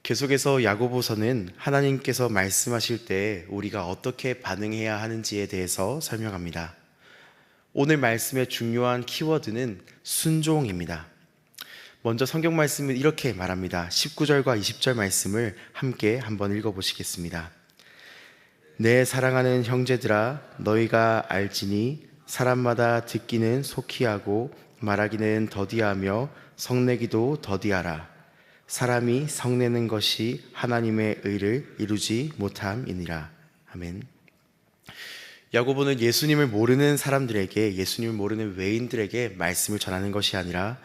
계속해서 야고보서는 하나님께서 말씀하실 때 우리가 어떻게 반응해야 하는지에 대해서 설명합니다. 오늘 말씀의 중요한 키워드는 순종입니다. 먼저 성경 말씀은 이렇게 말합니다. 19절과 20절 말씀을 함께 한번 읽어보시겠습니다. 내 사랑하는 형제들아, 너희가 알지니 사람마다 듣기는 속히 하고 말하기는 더디하며 성내기도 더디하라. 사람이 성내는 것이 하나님의 의를 이루지 못함이니라. 아멘. 야고보는 예수님을 모르는 사람들에게, 예수님을 모르는 외인들에게 말씀을 전하는 것이 아니라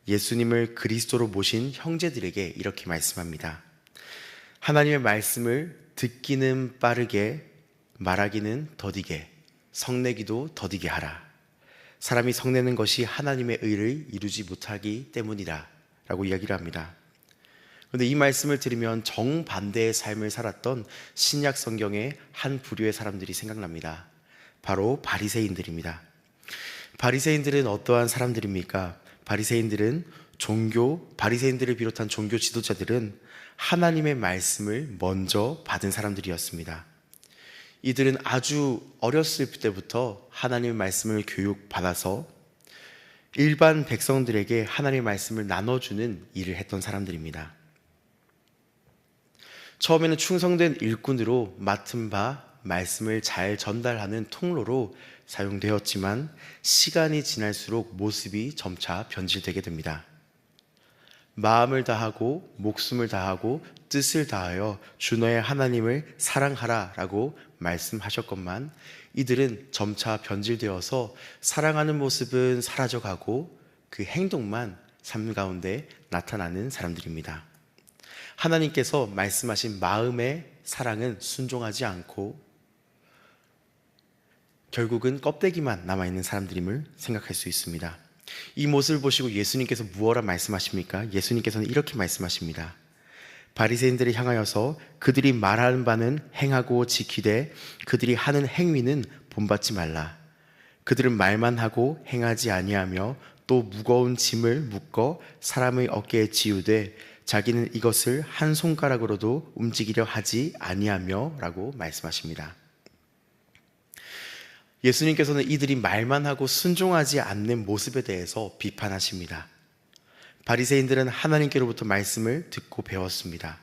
예수님을 그리스도로 모신 형제들에게 이렇게 말씀합니다. 하나님의 말씀을 듣기는 빠르게, 말하기는 더디게, 성내기도 더디게 하라. 사람이 성내는 것이 하나님의 의를 이루지 못하기 때문이다 라고 이야기를 합니다. 그런데 이 말씀을 들으면 정반대의 삶을 살았던 신약 성경의 한 부류의 사람들이 생각납니다. 바로 바리새인들입니다. 바리새인들은 어떠한 사람들입니까? 바리새인들을 비롯한 종교 지도자들은 하나님의 말씀을 먼저 받은 사람들이었습니다. 이들은 아주 어렸을 때부터 하나님의 말씀을 교육받아서 일반 백성들에게 하나님의 말씀을 나눠주는 일을 했던 사람들입니다. 처음에는 충성된 일꾼으로 맡은 바 말씀을 잘 전달하는 통로로 사용되었지만 시간이 지날수록 모습이 점차 변질되게 됩니다. 마음을 다하고 목숨을 다하고 뜻을 다하여 주 너의 하나님을 사랑하라 라고 말씀하셨건만 이들은 점차 변질되어서 사랑하는 모습은 사라져가고 그 행동만 삶 가운데 나타나는 사람들입니다. 하나님께서 말씀하신 마음의 사랑은 순종하지 않고 결국은 껍데기만 남아있는 사람들임을 생각할 수 있습니다. 이 모습을 보시고 예수님께서 무엇라 말씀하십니까? 예수님께서는 이렇게 말씀하십니다. 바리새인들을 향하여서 그들이 말하는 바는 행하고 지키되 그들이 하는 행위는 본받지 말라. 그들은 말만 하고 행하지 아니하며 또 무거운 짐을 묶어 사람의 어깨에 지우되 자기는 이것을 한 손가락으로도 움직이려 하지 아니하며 라고 말씀하십니다. 예수님께서는 이들이 말만 하고 순종하지 않는 모습에 대해서 비판하십니다. 바리새인들은 하나님께로부터 말씀을 듣고 배웠습니다.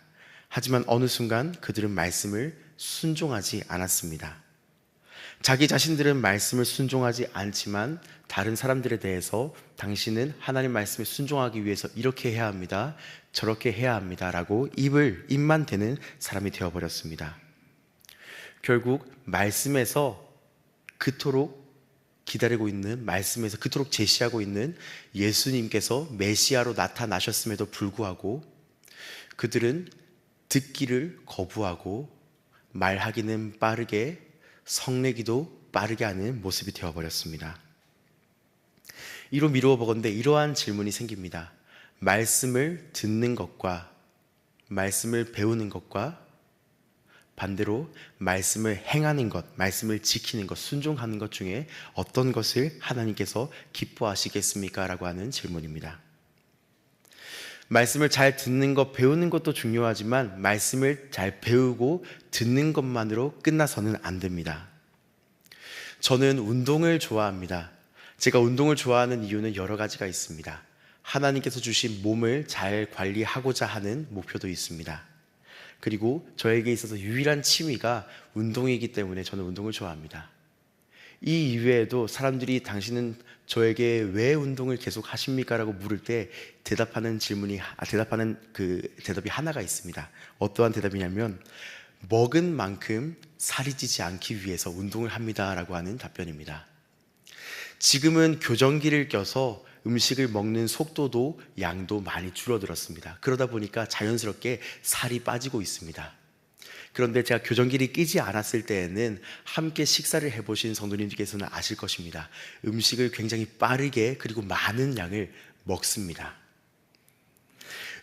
하지만 어느 순간 그들은 말씀을 순종하지 않았습니다. 자기 자신들은 말씀을 순종하지 않지만 다른 사람들에 대해서 당신은 하나님 말씀에 순종하기 위해서 이렇게 해야 합니다, 저렇게 해야 합니다 라고 입만 대는 사람이 되어버렸습니다. 결국 말씀에서 그토록 기다리고 있는, 말씀에서 그토록 제시하고 있는 예수님께서 메시아로 나타나셨음에도 불구하고 그들은 듣기를 거부하고 말하기는 빠르게, 성내기도 빠르게 하는 모습이 되어버렸습니다. 이로 미루어 보건대 이러한 질문이 생깁니다. 말씀을 듣는 것과 말씀을 배우는 것과 반대로 말씀을 행하는 것, 말씀을 지키는 것, 순종하는 것 중에 어떤 것을 하나님께서 기뻐하시겠습니까? 라고 하는 질문입니다. 말씀을 잘 듣는 것, 배우는 것도 중요하지만 말씀을 잘 배우고 듣는 것만으로 끝나서는 안 됩니다. 저는 운동을 좋아합니다. 제가 운동을 좋아하는 이유는 여러 가지가 있습니다. 하나님께서 주신 몸을 잘 관리하고자 하는 목표도 있습니다. 그리고 저에게 있어서 유일한 취미가 운동이기 때문에 저는 운동을 좋아합니다. 이 이외에도 사람들이 당신은 저에게 왜 운동을 계속 하십니까? 라고 물을 때 대답하는 대답이 하나가 있습니다. 어떠한 대답이냐면 먹은 만큼 살이 찌지 않기 위해서 운동을 합니다 라고 하는 답변입니다. 지금은 교정기를 껴서 음식을 먹는 속도도 양도 많이 줄어들었습니다. 그러다 보니까 자연스럽게 살이 빠지고 있습니다. 그런데 제가 교정기를 끼지 않았을 때에는 함께 식사를 해보신 성도님들께서는 아실 것입니다. 음식을 굉장히 빠르게 그리고 많은 양을 먹습니다.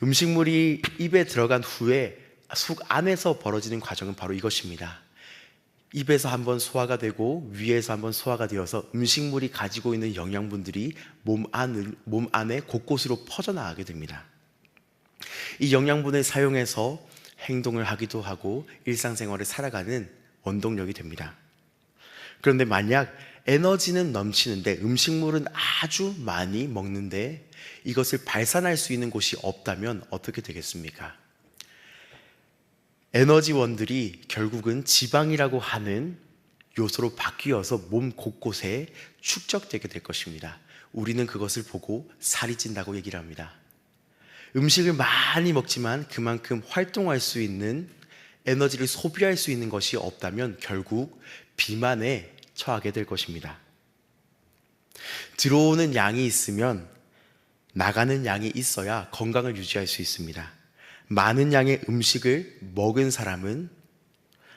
음식물이 입에 들어간 후에 속 안에서 벌어지는 과정은 바로 이것입니다. 입에서 한번 소화가 되고 위에서 한번 소화가 되어서 음식물이 가지고 있는 영양분들이 몸 안에 곳곳으로 퍼져나가게 됩니다. 이 영양분을 사용해서 행동을 하기도 하고 일상생활을 살아가는 원동력이 됩니다. 그런데 만약 에너지는 넘치는데 음식물은 아주 많이 먹는데 이것을 발산할 수 있는 곳이 없다면 어떻게 되겠습니까? 에너지원들이 결국은 지방이라고 하는 요소로 바뀌어서 몸 곳곳에 축적되게 될 것입니다. 우리는 그것을 보고 살이 찐다고 얘기를 합니다. 음식을 많이 먹지만 그만큼 활동할 수 있는 에너지를 소비할 수 있는 것이 없다면 결국 비만에 처하게 될 것입니다. 들어오는 양이 있으면 나가는 양이 있어야 건강을 유지할 수 있습니다. 많은 양의 음식을 먹은 사람은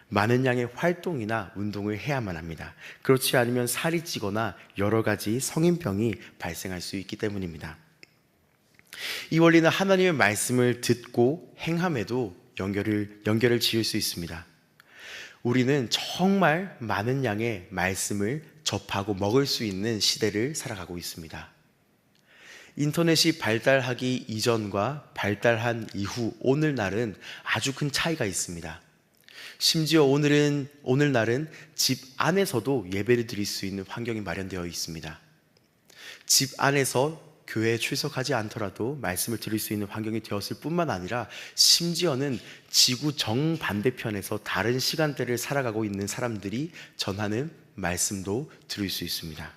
많은 양의 활동이나 운동을 해야만 합니다. 그렇지 않으면 살이 찌거나 여러 가지 성인병이 발생할 수 있기 때문입니다. 이 원리는 하나님의 말씀을 듣고 행함에도 연결을 지을 수 있습니다. 우리는 정말 많은 양의 말씀을 접하고 먹을 수 있는 시대를 살아가고 있습니다. 인터넷이 발달하기 이전과 발달한 이후 오늘날은 아주 큰 차이가 있습니다. 심지어 오늘날은 집 안에서도 예배를 드릴 수 있는 환경이 마련되어 있습니다. 집 안에서 교회에 출석하지 않더라도 말씀을 드릴 수 있는 환경이 되었을 뿐만 아니라 심지어는 지구 정반대편에서 다른 시간대를 살아가고 있는 사람들이 전하는 말씀도 들을 수 있습니다.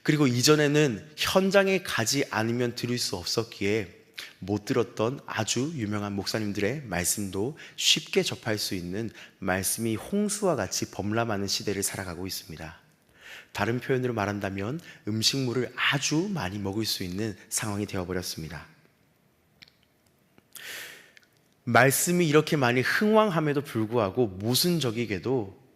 그리고 이전에는 현장에 가지 않으면 들을 수 없었기에 못 들었던 아주 유명한 목사님들의 말씀도 쉽게 접할 수 있는 말씀이 홍수와 같이 범람하는 시대를 살아가고 있습니다. 다른 표현으로 말한다면 음식물을 아주 많이 먹을 수 있는 상황이 되어버렸습니다. 말씀이 이렇게 많이 흥왕함에도 불구하고 모순적이게도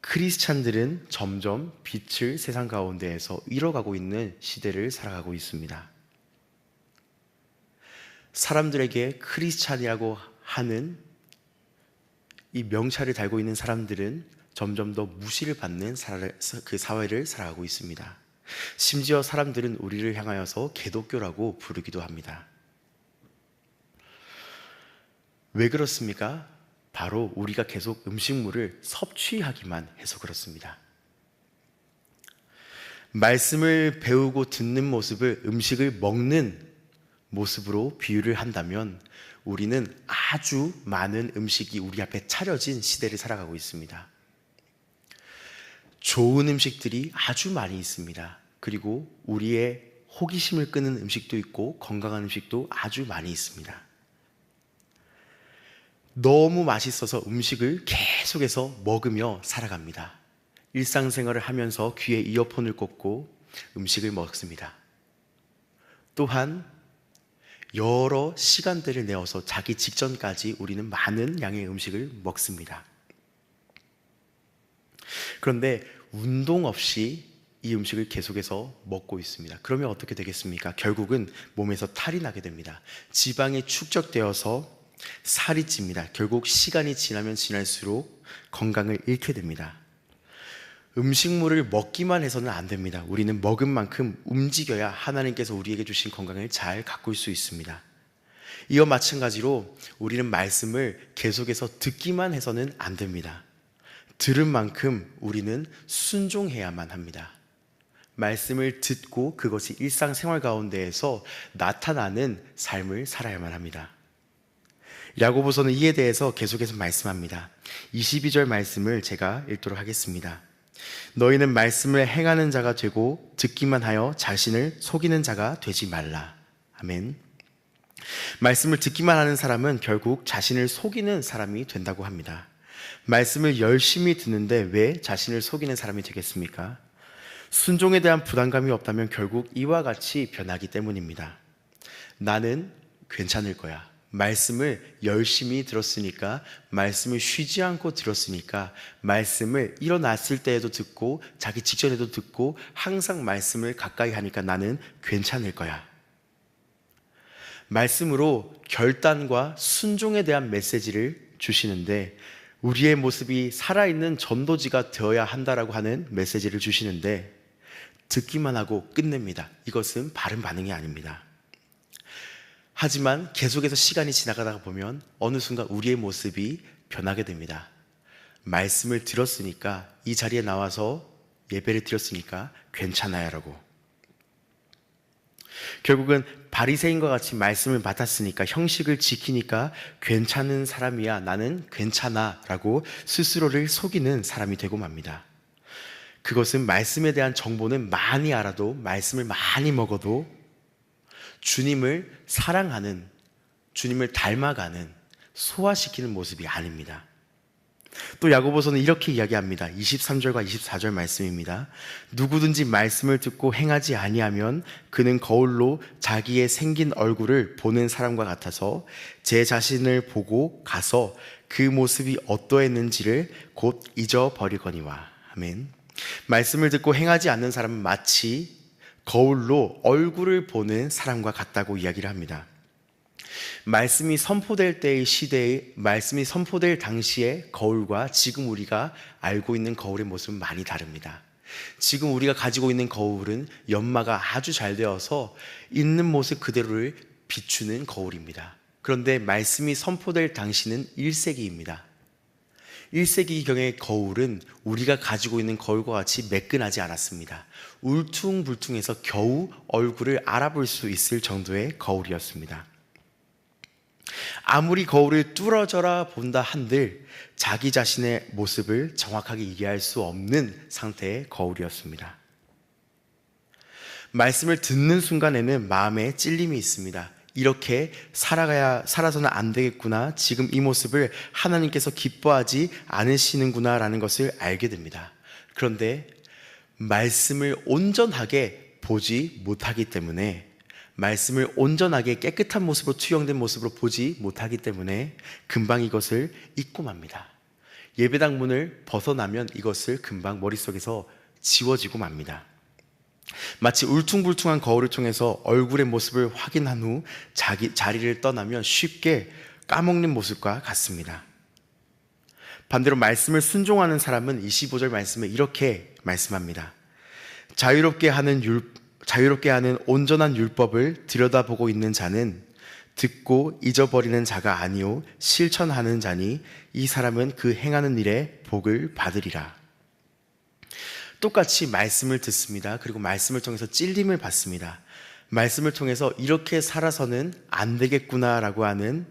크리스찬들은 점점 빛을 세상 가운데에서 잃어가고 있는 시대를 살아가고 있습니다. 사람들에게 크리스찬이라고 하는 이 명찰을 달고 있는 사람들은 점점 더 무시를 받는 그 사회를 살아가고 있습니다. 심지어 사람들은 우리를 향하여서 개독교라고 부르기도 합니다. 왜 그렇습니까? 바로 우리가 계속 음식물을 섭취하기만 해서 그렇습니다. 말씀을 배우고 듣는 모습을 음식을 먹는 모습으로 비유를 한다면 우리는 아주 많은 음식이 우리 앞에 차려진 시대를 살아가고 있습니다. 좋은 음식들이 아주 많이 있습니다. 그리고 우리의 호기심을 끄는 음식도 있고 건강한 음식도 아주 많이 있습니다. 너무 맛있어서 음식을 계속해서 먹으며 살아갑니다. 일상생활을 하면서 귀에 이어폰을 꽂고 음식을 먹습니다. 또한 여러 시간대를 내어서 자기 직전까지 우리는 많은 양의 음식을 먹습니다. 그런데 운동 없이 이 음식을 계속해서 먹고 있습니다. 그러면 어떻게 되겠습니까? 결국은 몸에서 탈이 나게 됩니다. 지방이 축적되어서 살이 찝니다. 결국 시간이 지나면 지날수록 건강을 잃게 됩니다. 음식물을 먹기만 해서는 안 됩니다. 우리는 먹은 만큼 움직여야 하나님께서 우리에게 주신 건강을 잘 가꿀 수 있습니다. 이와 마찬가지로 우리는 말씀을 계속해서 듣기만 해서는 안 됩니다. 들은 만큼 우리는 순종해야만 합니다. 말씀을 듣고 그것이 일상생활 가운데에서 나타나는 삶을 살아야만 합니다. 야고보서는 이에 대해서 계속해서 말씀합니다. 22절 말씀을 제가 읽도록 하겠습니다. 너희는 말씀을 행하는 자가 되고 듣기만 하여 자신을 속이는 자가 되지 말라. 아멘. 말씀을 듣기만 하는 사람은 결국 자신을 속이는 사람이 된다고 합니다. 말씀을 열심히 듣는데 왜 자신을 속이는 사람이 되겠습니까? 순종에 대한 부담감이 없다면 결국 이와 같이 변하기 때문입니다. 나는 괜찮을 거야. 말씀을 열심히 들었으니까, 말씀을 쉬지 않고 들었으니까, 말씀을 일어났을 때에도 듣고 자기 직전에도 듣고 항상 말씀을 가까이 하니까 나는 괜찮을 거야. 말씀으로 결단과 순종에 대한 메시지를 주시는데 우리의 모습이 살아있는 전도지가 되어야 한다라고 하는 메시지를 주시는데 듣기만 하고 끝냅니다. 이것은 바른 반응이 아닙니다. 하지만 계속해서 시간이 지나가다가 보면 어느 순간 우리의 모습이 변하게 됩니다. 말씀을 들었으니까, 이 자리에 나와서 예배를 드렸으니까 괜찮아요 라고. 결국은 바리새인과 같이 말씀을 맡았으니까, 형식을 지키니까 괜찮은 사람이야, 나는 괜찮아 라고 스스로를 속이는 사람이 되고 맙니다. 그것은 말씀에 대한 정보는 많이 알아도, 말씀을 많이 먹어도 주님을 사랑하는, 주님을 닮아가는, 소화시키는 모습이 아닙니다. 또 야고보서는 이렇게 이야기합니다. 23절과 24절 말씀입니다. 누구든지 말씀을 듣고 행하지 아니하면 그는 거울로 자기의 생긴 얼굴을 보는 사람과 같아서 제 자신을 보고 가서 그 모습이 어떠했는지를 곧 잊어버리거니와. 아멘. 말씀을 듣고 행하지 않는 사람은 마치 거울로 얼굴을 보는 사람과 같다고 이야기를 합니다. 말씀이 선포될 때의 시대에, 말씀이 선포될 당시의 거울과 지금 우리가 알고 있는 거울의 모습은 많이 다릅니다. 지금 우리가 가지고 있는 거울은 연마가 아주 잘 되어서 있는 모습 그대로를 비추는 거울입니다. 그런데 말씀이 선포될 당시는 1세기입니다. 1세기경의 거울은 우리가 가지고 있는 거울과 같이 매끈하지 않았습니다. 울퉁불퉁해서 겨우 얼굴을 알아볼 수 있을 정도의 거울이었습니다. 아무리 거울을 뚫어져라 본다 한들 자기 자신의 모습을 정확하게 이해할 수 없는 상태의 거울이었습니다. 말씀을 듣는 순간에는 마음에 찔림이 있습니다. 이렇게 살아서는 안 되겠구나, 지금 이 모습을 하나님께서 기뻐하지 않으시는구나 라는 것을 알게 됩니다. 그런데 말씀을 온전하게 보지 못하기 때문에, 말씀을 온전하게 깨끗한 모습으로, 투영된 모습으로 보지 못하기 때문에 금방 이것을 잊고 맙니다. 예배당 문을 벗어나면 이것을 금방 머릿속에서 지워지고 맙니다. 마치 울퉁불퉁한 거울을 통해서 얼굴의 모습을 확인한 후 자기 자리를 떠나면 쉽게 까먹는 모습과 같습니다. 반대로 말씀을 순종하는 사람은 25절 말씀에 이렇게 말씀합니다. 자유롭게 하는 온전한 율법을 들여다보고 있는 자는 듣고 잊어버리는 자가 아니요 실천하는 자니 이 사람은 그 행하는 일에 복을 받으리라. 똑같이 말씀을 듣습니다. 그리고 말씀을 통해서 찔림을 받습니다. 말씀을 통해서 이렇게 살아서는 안 되겠구나라고 하는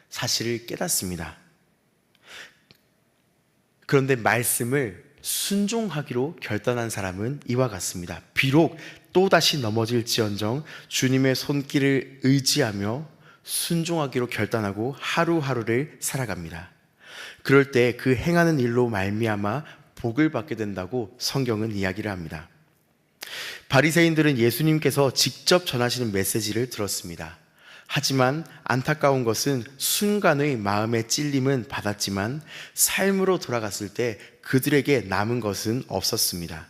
사실을 깨닫습니다. 그런데 말씀을 순종하기로 결단한 사람은 이와 같습니다. 비록 또다시 넘어질지언정 주님의 손길을 의지하며 순종하기로 결단하고 하루하루를 살아갑니다. 그럴 때 그 행하는 일로 말미암아 복을 받게 된다고 성경은 이야기를 합니다. 바리새인들은 예수님께서 직접 전하시는 메시지를 들었습니다. 하지만 안타까운 것은 순간의 마음의 찔림은 받았지만 삶으로 돌아갔을 때 그들에게 남은 것은 없었습니다.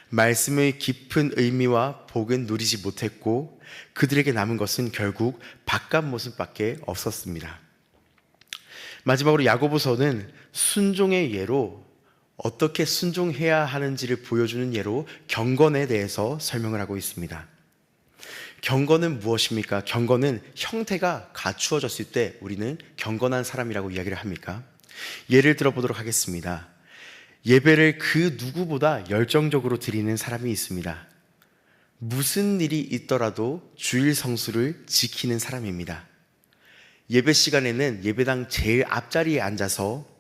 말씀의 깊은 의미와 복은 누리지 못했고 그들에게 남은 것은 결국 바깥 모습밖에 없었습니다. 마지막으로 야고보서는 순종의 예로, 어떻게 순종해야 하는지를 보여주는 예로 경건에 대해서 설명을 하고 있습니다. 경건은 무엇입니까? 경건은 형태가 갖추어졌을 때 우리는 경건한 사람이라고 이야기를 합니까? 예를 들어보도록 하겠습니다. 예배를 그 누구보다 열정적으로 드리는 사람이 있습니다. 무슨 일이 있더라도 주일 성수를 지키는 사람입니다. 예배 시간에는 예배당 제일 앞자리에 앉아서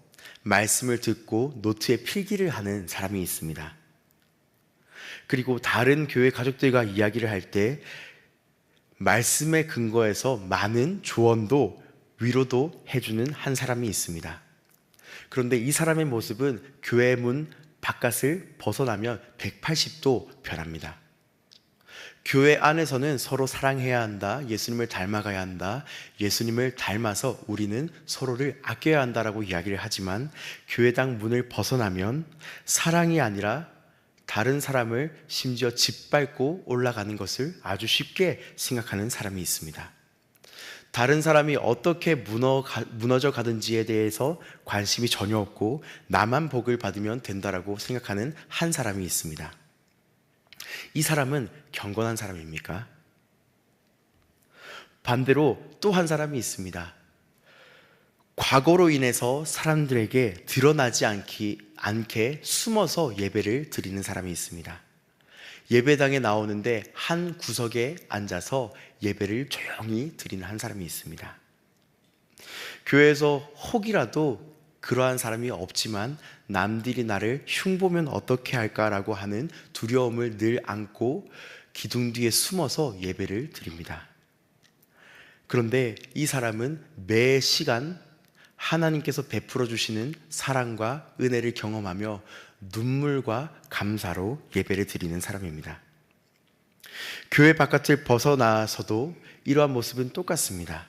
말씀을 듣고 노트에 필기를 하는 사람이 있습니다. 그리고 다른 교회 가족들과 이야기를 할 때 말씀에 근거해서 많은 조언도 위로도 해주는 한 사람이 있습니다. 그런데 이 사람의 모습은 교회 문 바깥을 벗어나면 180도 변합니다. 교회 안에서는 서로 사랑해야 한다, 예수님을 닮아가야 한다, 예수님을 닮아서 우리는 서로를 아껴야 한다라고 이야기를 하지만 교회당 문을 벗어나면 사랑이 아니라 다른 사람을 심지어 짓밟고 올라가는 것을 아주 쉽게 생각하는 사람이 있습니다. 다른 사람이 어떻게 무너져 가든지에 대해서 관심이 전혀 없고 나만 복을 받으면 된다라고 생각하는 한 사람이 있습니다. 이 사람은 경건한 사람입니까? 반대로 또 한 사람이 있습니다. 과거로 인해서 사람들에게 드러나지 않게 숨어서 예배를 드리는 사람이 있습니다. 예배당에 나오는데 한 구석에 앉아서 예배를 조용히 드리는 한 사람이 있습니다. 교회에서 혹이라도 그러한 사람이 없지만 남들이 나를 흉보면 어떻게 할까라고 하는 두려움을 늘 안고 기둥 뒤에 숨어서 예배를 드립니다. 그런데 이 사람은 매 시간 하나님께서 베풀어 주시는 사랑과 은혜를 경험하며 눈물과 감사로 예배를 드리는 사람입니다. 교회 바깥을 벗어나서도 이러한 모습은 똑같습니다.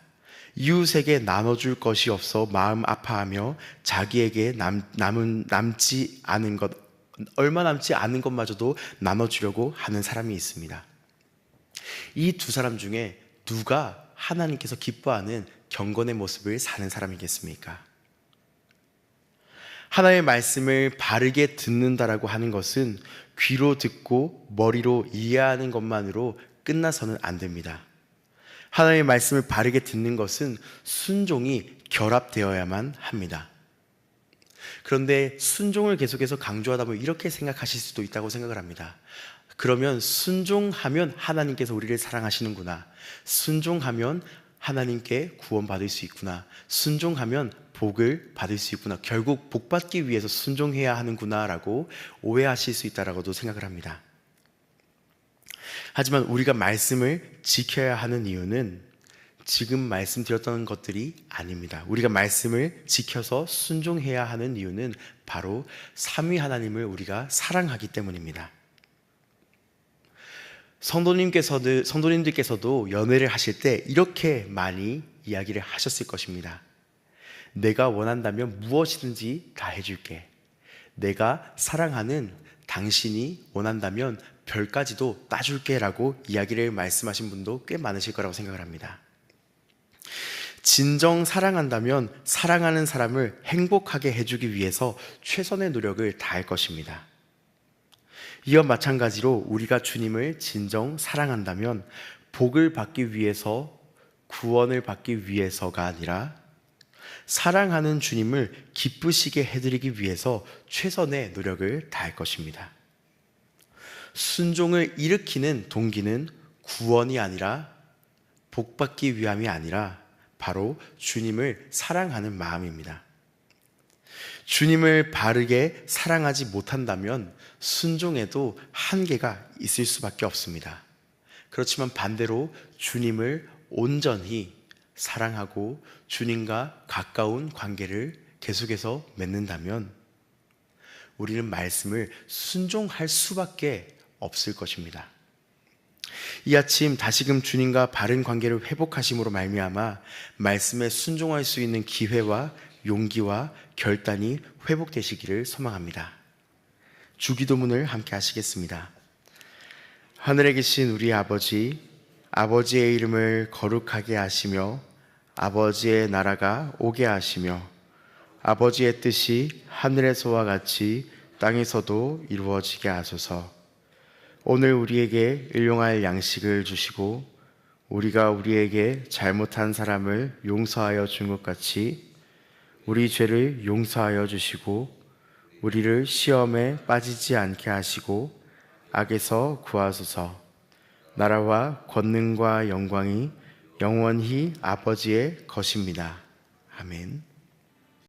이웃에게 나눠줄 것이 없어 마음 아파하며 자기에게 남지 않은 것, 얼마 남지 않은 것마저도 나눠주려고 하는 사람이 있습니다. 이 두 사람 중에 누가 하나님께서 기뻐하는 경건의 모습을 사는 사람이겠습니까? 하나님의 말씀을 바르게 듣는다라고 하는 것은 귀로 듣고 머리로 이해하는 것만으로 끝나서는 안 됩니다. 하나님의 말씀을 바르게 듣는 것은 순종이 결합되어야만 합니다. 그런데 순종을 계속해서 강조하다 보면 이렇게 생각하실 수도 있다고 생각을 합니다. 그러면 순종하면 하나님께서 우리를 사랑하시는구나. 순종하면 하나님께 구원받을 수 있구나. 순종하면 복을 받을 수 있구나. 결국 복받기 위해서 순종해야 하는구나 라고 오해하실 수 있다라고도 생각을 합니다. 하지만 우리가 말씀을 지켜야 하는 이유는 지금 말씀드렸던 것들이 아닙니다. 우리가 말씀을 지켜서 순종해야 하는 이유는 바로 삼위 하나님을 우리가 사랑하기 때문입니다. 성도님들께서도 연애를 하실 때 이렇게 많이 이야기를 하셨을 것입니다. 내가 원한다면 무엇이든지 다 해줄게. 내가 사랑하는 당신이 원한다면 별까지도 따줄게 라고 이야기를 말씀하신 분도 꽤 많으실 거라고 생각을 합니다. 진정 사랑한다면 사랑하는 사람을 행복하게 해주기 위해서 최선의 노력을 다할 것입니다. 이와 마찬가지로 우리가 주님을 진정 사랑한다면 복을 받기 위해서, 구원을 받기 위해서가 아니라 사랑하는 주님을 기쁘시게 해드리기 위해서 최선의 노력을 다할 것입니다. 순종을 일으키는 동기는 구원이 아니라, 복받기 위함이 아니라 바로 주님을 사랑하는 마음입니다. 주님을 바르게 사랑하지 못한다면 순종에도 한계가 있을 수밖에 없습니다. 그렇지만 반대로 주님을 온전히 사랑하고 주님과 가까운 관계를 계속해서 맺는다면 우리는 말씀을 순종할 수밖에 없을 것입니다. 이 아침 다시금 주님과 바른 관계를 회복하심으로 말미암아 말씀에 순종할 수 있는 기회와 용기와 결단이 회복되시기를 소망합니다. 주기도문을 함께 하시겠습니다. 하늘에 계신 우리 아버지, 아버지의 이름을 거룩하게 하시며 아버지의 나라가 오게 하시며 아버지의 뜻이 하늘에서와 같이 땅에서도 이루어지게 하소서. 오늘 우리에게 일용할 양식을 주시고 우리가 우리에게 잘못한 사람을 용서하여 준 것 같이 우리 죄를 용서하여 주시고 우리를 시험에 빠지지 않게 하시고 악에서 구하소서. 나라와 권능과 영광이 영원히 아버지의 것입니다. 아멘.